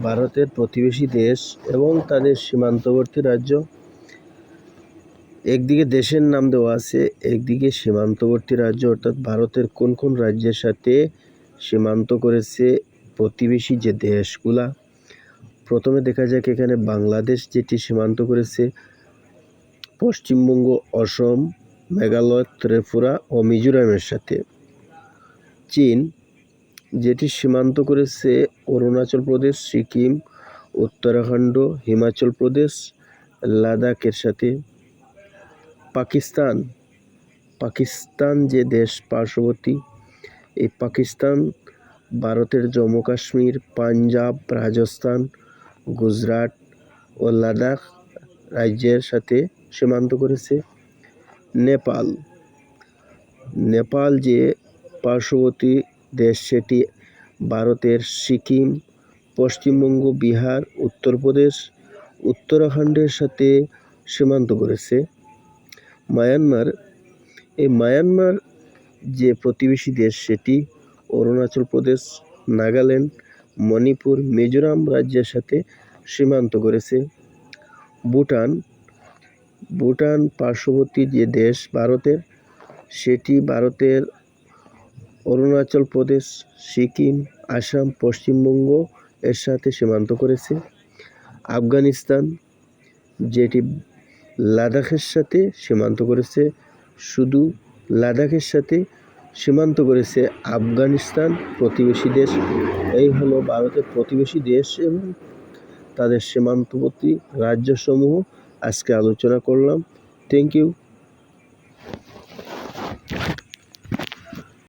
ভারতের প্রতিবেশী দেশ এবং তাদের সীমান্তবর্তী রাজ্য। একদিকে দেশের নাম দেওয়া আছে, একদিকে সীমান্তবর্তী রাজ্য, অর্থাৎ ভারতের কোন কোন রাজ্যের সাথে সীমান্ত করেছে প্রতিবেশী যে দেশগুলা। প্রথমে দেখা যাক এখানে বাংলাদেশ যেটি সীমান্ত করেছে পশ্চিমবঙ্গ, অসম, মেঘালয়, ত্রিপুরা ও মিজোরামের সাথে। চীন যেটি সীমান্ত করেছে অরুণাচল প্রদেশ, সিকিম, উত্তরাখণ্ড, হিমাচল প্রদেশ, লাদাখের সাথে। পাকিস্তান যে দেশ পার্শ্ববর্তী, এই পাকিস্তান ভারতের জম্মু কাশ্মীর, পাঞ্জাব, রাজস্থান, গুজরাট ও লাদাখ রাজ্যের সাথে সীমান্ত করেছে। নেপাল যে পার্শ্ববর্তী দেশ, সেটি ভারতের সিকিম, পশ্চিমবঙ্গ, বিহার, উত্তরপ্রদেশ, উত্তরাখণ্ডের সাথে সীমান্ত করেছে। মায়ানমার যে প্রতিবেশী দেশ, সেটি অরুণাচল প্রদেশ, নাগাল্যান্ড, মণিপুর, মিজোরাম রাজ্যের সাথে সীমান্ত করেছে। ভুটান পার্শ্ববর্তী যে দেশ ভারতের, সেটি ভারতের অরুণাচল প্রদেশ, সিকিম, আসাম, পশ্চিমবঙ্গ এর সাথে সীমান্ত করেছে। আফগানিস্তান যেটি লাদাখের সাথে সীমান্ত করেছে, শুধু লাদাখের সাথে সীমান্ত করেছে আফগানিস্তান প্রতিবেশী দেশ। এই হলো ভারতের প্রতিবেশী দেশ এবং তাদের সীমান্তবর্তী রাজ্যসমূহ আজকে আলোচনা করলাম। Thank you.